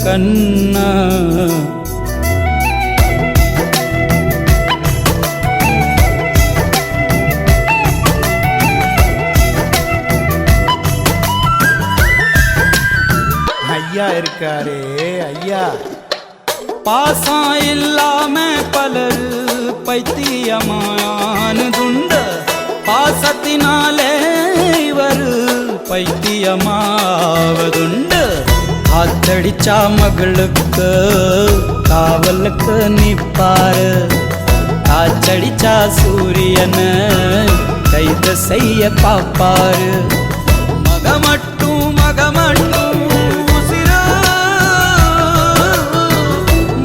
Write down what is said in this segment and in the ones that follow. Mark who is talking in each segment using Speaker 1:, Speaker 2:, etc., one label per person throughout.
Speaker 1: கண்ணா
Speaker 2: ஐயா இருக்காரே ஐயா.
Speaker 1: பாசம் இல்லாம பலர் பைத்தியமானதுண்டு, பாசத்தினாலே இவர் பைத்தியமாவதுண்டு. காத்தடிச்சா மகளுக்கு காவலுக்கு நிப்பாரு, காச்சடிச்சா சூரியனை கைது செய்ய பாப்பாரு. மகமட்டும் மகமட்டும் உசிரு,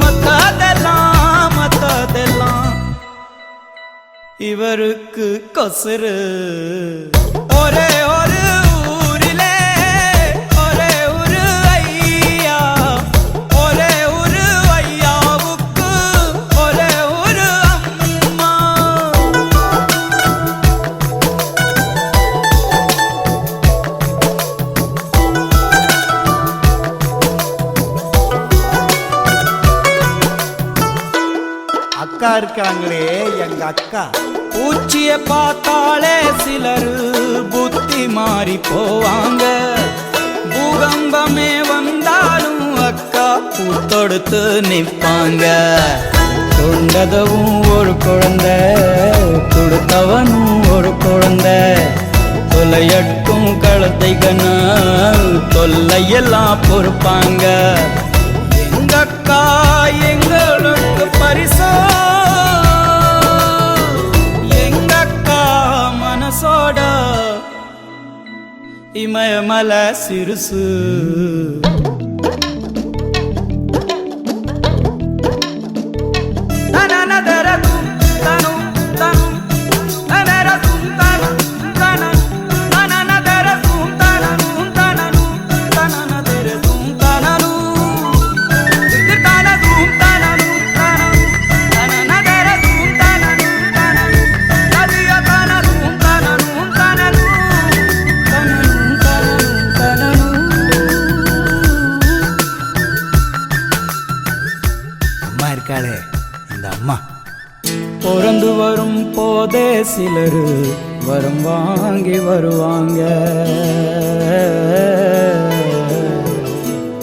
Speaker 1: மத்ததெல்லாம் மத்ததெல்லாம் இவருக்கு கொசுரு. ஒரே ஒரு ஊரிலே ஒரே ஒரு ஐயா, ஒரே ஒரு ஐயாவுக்கு ஒரே ஒரு அம்மா.
Speaker 2: அக்கா இருக்காங்களே எங்க அக்கா.
Speaker 1: பூச்சிய பார்த்தாலே சிலர் புத்தி மாறி போவாங்க, பூகம்பமே வந்தாலும் அக்கா பூத்தொடுத்து நிற்பாங்க. கொண்டதவும் ஒரு குழந்தை, கொடுத்தவனும் ஒரு குழந்தை, தொலையட்டும் கழுத்தைகனா தொல்லையெல்லாம் பொறுப்பாங்க. எங்க அக்கா எங்களுக்கு பரிசோ, மனசோட இமயமல சிறுசு.
Speaker 2: இருக்காளே இந்த அம்மா.
Speaker 1: பிறந்து வரும் போதே சிலர் வரம் வாங்கி வருவாங்க,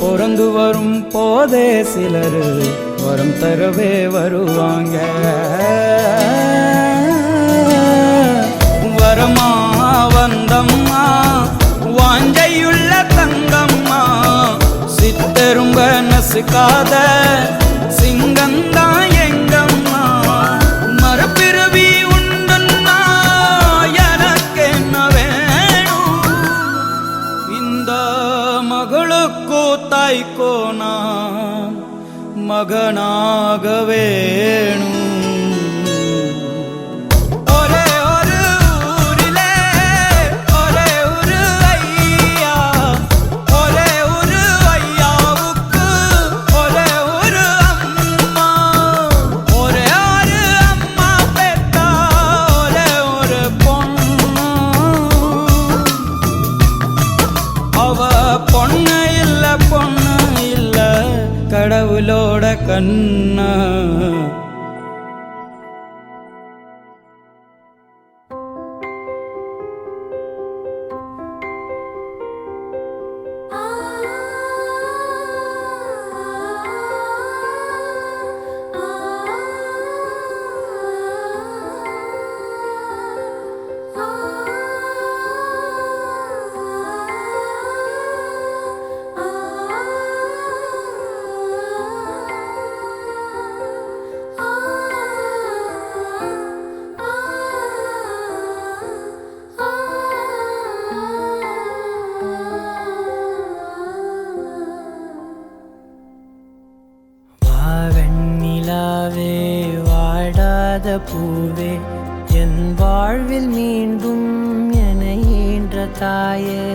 Speaker 1: பிறந்து வரும் போதே சிலர் வரம் தரவே வருவாங்க. வரமா வந்தம்மா வாஞ்சையுள்ள தங்கம்மா, சித்தரும்ப நசுக்காத சிங்கந்தா எங்கம்மா. மறுபிறவி உண்டுன்னா எனக்கு என்ன வேணும், இந்த மகளுக்கோ தாய்க்கோ நான் மகனாக வேணும். பொண்ணு இல்ல பொண்ணு இல்ல கடவுளோட கண்ணா.
Speaker 3: பூவே என் வாழ்வில் மீண்டும் என ஈன்ற தாயே,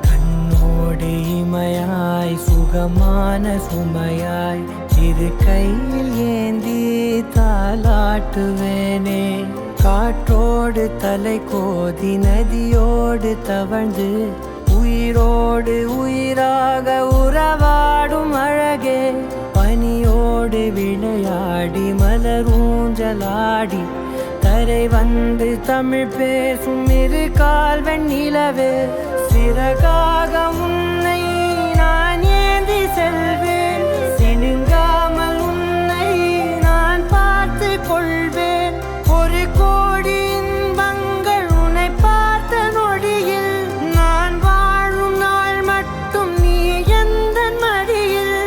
Speaker 3: கண்ணோடு இமையாய் சுகமான சுமையாய் இரு கையில் ஏந்தி தாலாட்டுவேனே. காற்றோடு தலை கோதி நதியோடு தவழ்ந்து உயிரோடு உயிராக உறவாடும் அழகே பனியோடு விளையாடி மலரூஞ்சலாடி கரை வந்து தமிழ் பேசும் இரு கால்வன் நிலவே சிறகாக உன்னை நான் ஏந்தி செல்வேன் சினுங்காமல் உன்னை நான் பார்த்து கொள்வேன் ஒரு கோடி இன்பங்கள் உன்னை பார்த்த நொடியில் நான் வாழும் நாள் மட்டும் நீ எந்த மடியில்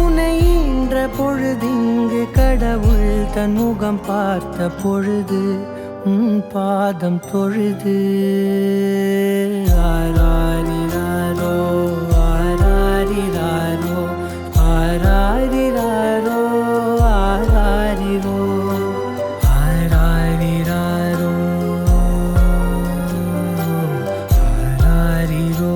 Speaker 3: உன்னை ஈன்ற பொழுதிங்கு கடவுள் தன் முகம் பார்த்த பொழுது உன் பாதம் தொழுது ஆராரிராரோ ஆராரிராரோ ஆராரிராரோ ஆராரிரோ ஆராரிராரோ ஆராரிரோ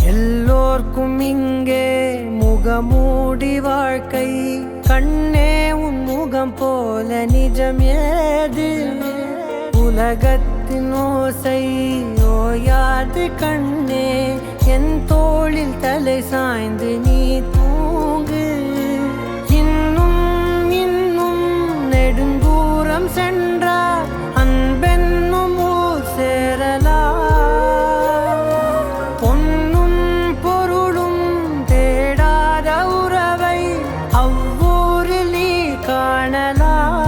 Speaker 3: எல்லோர்க்கும் இங்கே முகமூடி வாழ்க்கை கண்ணே உன் முகம் போல நிஜம் ஏது உலகத்தின் ஓசை ஓயாது கண்ணே என் தோளில் தலை சாய்ந்து நீ தூங்கு இன்னும் இன்னும் நெடுந்தூரம் சென்றார் அன்பென்னும் ஊர் சேரலாம் பொன்னும் பொருளும் தேடாத உறவை அவ்வூரில் நீ காணலாம்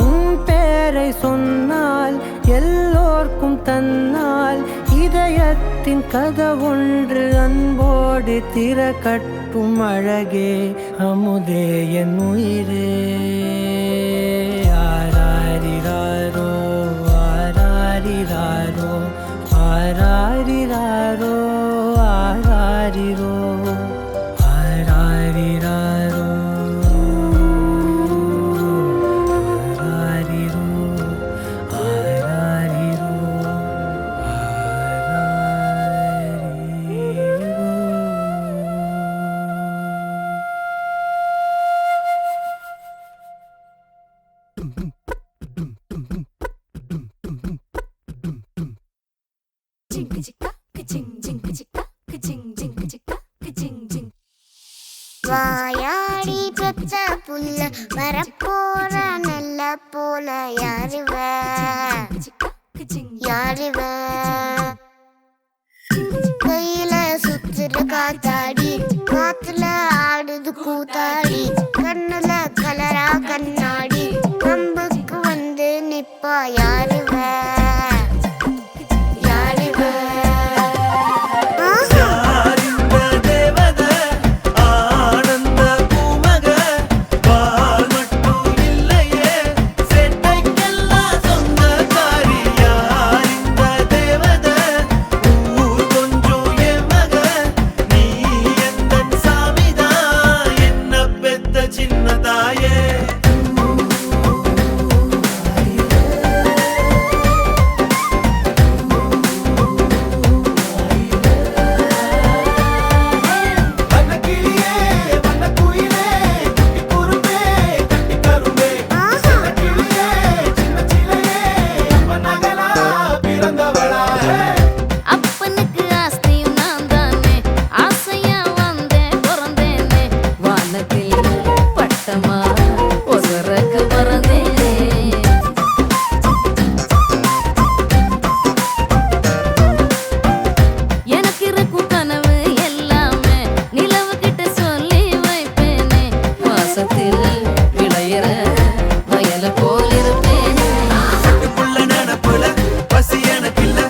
Speaker 3: உன் பேரை சொன்னால் எல்லோர்க்கும் தன்னால் இதயத்தின் கதவொன்று அன்போடு திறக்கட்டும் அழகே அமுதே என் உயிரே ஆராரிராரோ ஆராரிராரோ ஆராரிராரோ ஆராரிரோ ஆராரிராரோ ஆராரிரோ ஆராரிரோ
Speaker 4: வாயாடி பெத்த புல்ல வரப்போற நல்ல போல யாருவ யாருவ கையில சுத்துற காத்தாடி காத்துல ஆடுது கூத்தாடி கண்ணுல கலரா கண்ணாடி கம்புக்கு வந்து நிப்பா யாருவ
Speaker 5: வயல போல் இருப்பேன் பசி எனக்கு இல்ல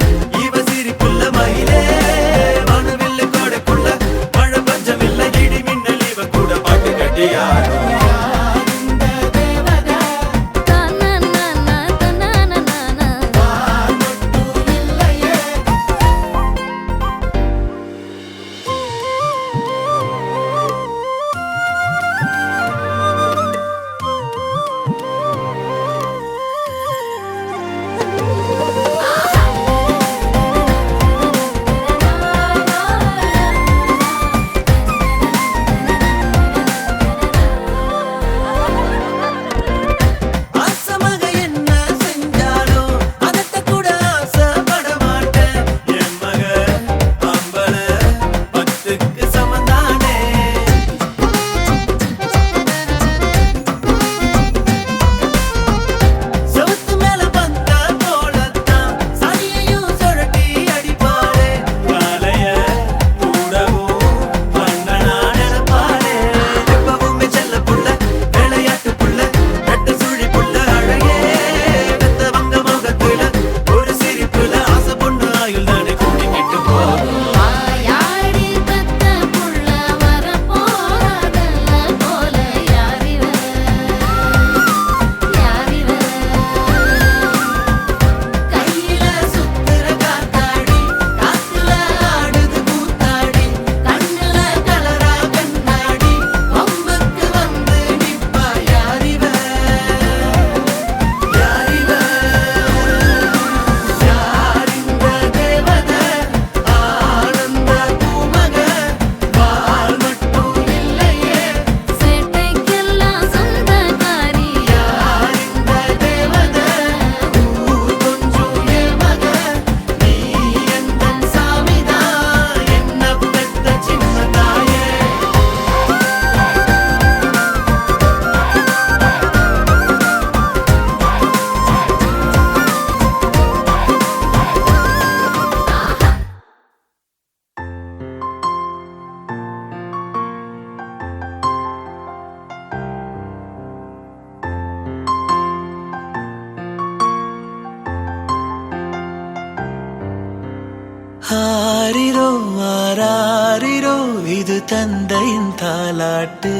Speaker 5: ஆரிரோ ஆராரிரோ இது தந்தையின் தாலாட்டு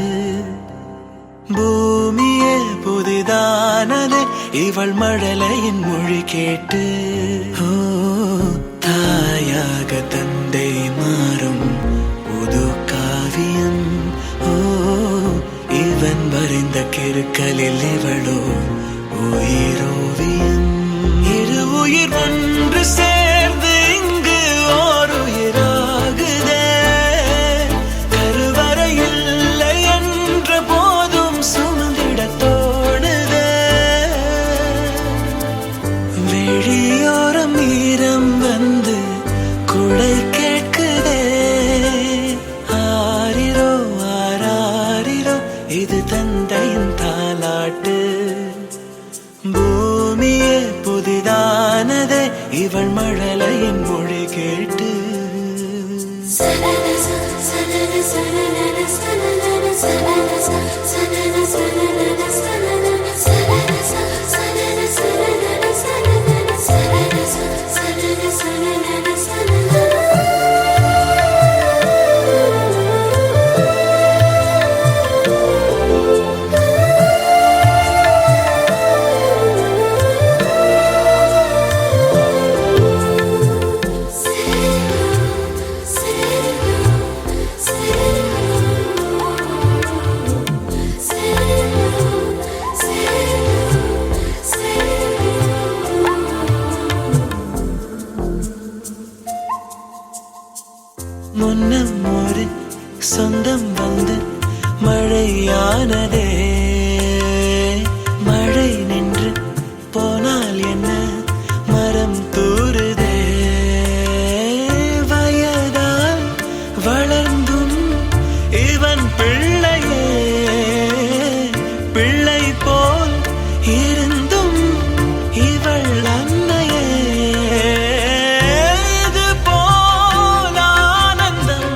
Speaker 5: பூமியே புதிதானதே இவள் மழலையின் மொழி கேட்டு ஓ தாயாக தந்தை மாறும் புது காவியம் ஓ இவன் வரைந்த கிறுக்கலில் இவளோ உயிரோவியம் இரு உயிர் ஒன்று சேர்ந்து இங்கு ஓர் உயிராகுதே கருவறை இல்லை என்ற போதும் சுமந்திட தோணுதே வெளியோரம் ஈரம் வந்து குடை கேட்குதே ஆரிரோ ஆராரிரோ இது தந்தையின் தாலாட்டு பூமியே புதிதானதே இவள் மழலையின் மொழி கேட்டு முன்னம் ஒரு சொந்தம் வந்து மழையானதே மழை நின்று போனால் என்ன மரம் தூறுதே வயதால் வளர்ந்தும் இவன் பிள்ளையே பிள்ளை போல் இருந்தும் இவள் அன்னையே இது போல் ஆனந்தம்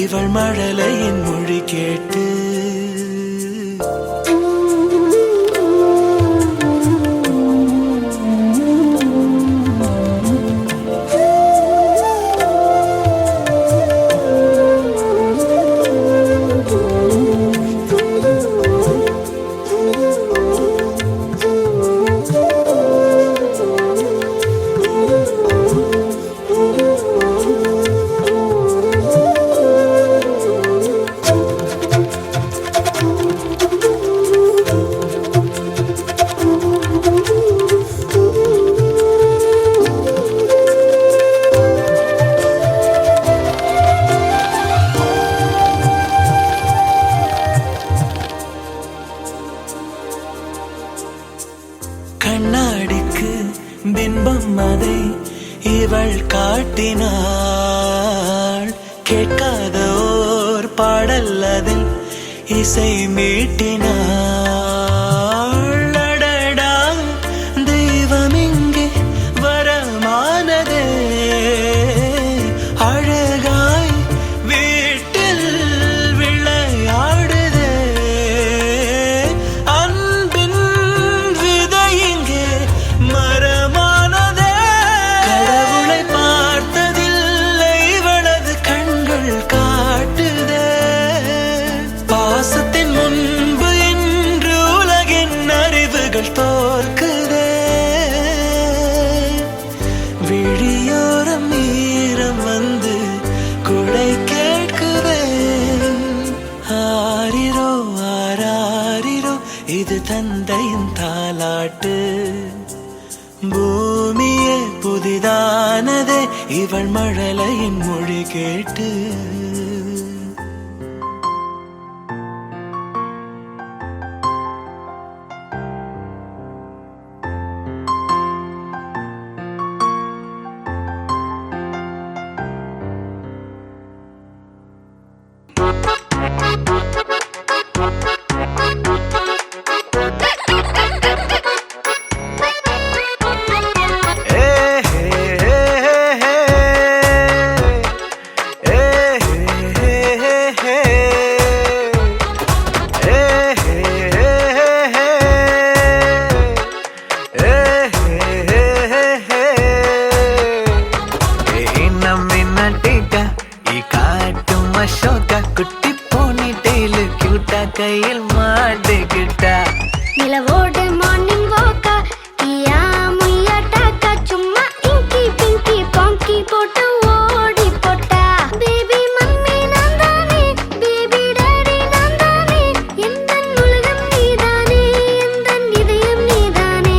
Speaker 5: இவள் மழலையின் மொழி கேட்டு. கண்ணாடிக்கு பிம்பம் அதை இவள் காட்டினாள். கேட்காத ஓர் பாடல் அதில் இசை மீட்டினாள். அடடா தெய்வம் இங்கே வரமானதே, அழகாய் வீட்டில் விளையாடுதே. அன்பின் விதை இங்கே மரமானதே. கடவுளை பார்த்ததில்லை இவளது கண்கள் காட்டுதே. பாசத்தின் முன்பு இன்று உலகின் அறிவுகள் தோற்குதே. விழியோரம் ஈரம் வந்து குடை கேட்குதே. ஆரிரோ ஆராரிரோ இது தந்தையின் தாலாட்டு. பூமியே புதிதானதே இவள் மழலையின் மொழி கேட்டு. குட்டி போனி டெய்லு கியூட்டா கையில் மாட்டுக்கிட்டா.
Speaker 4: நிலவோடு மார்னிங் வாக்கா கியா முய்யா டாக்கா சும்மா இங்கி பிங்கி பாங்கி போட்டு ஓடி போட்டா. பேபி மம்மி நான் தானே, பேபி டாடி நான் தானே, எந்தன் உலகம் நீதானே, எந்தன் இதயம் நீதானே.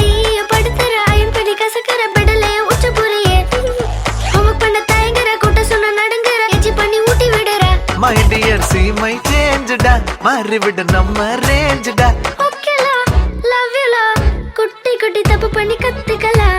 Speaker 4: ஐயோ படுத்துற ஐம்படி கசக்கற பெடலே உச்ச புரியே. ஹோம்வொர்க் பண்ண தயங்குற, கூட்ட சொன்ன நடுங்குற, எச்சி பண்ணி ஊட்டி விடுற.
Speaker 5: மை டியர் சி மை சேஞ்சுடா, மாறிவிடு நம்ம ரேஞ்சுடா.
Speaker 4: ஓகேலா லவ் யூலா, குட்டி குட்டி தப்பு பண்ணி கத்துக்கலாம்.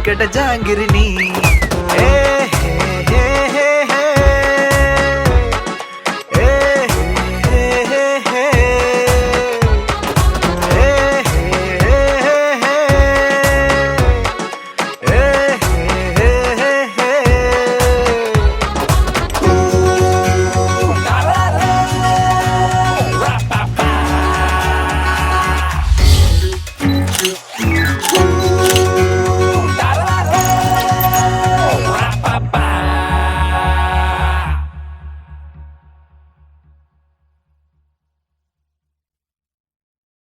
Speaker 5: கெட்ட ஜாங்கிரி நீ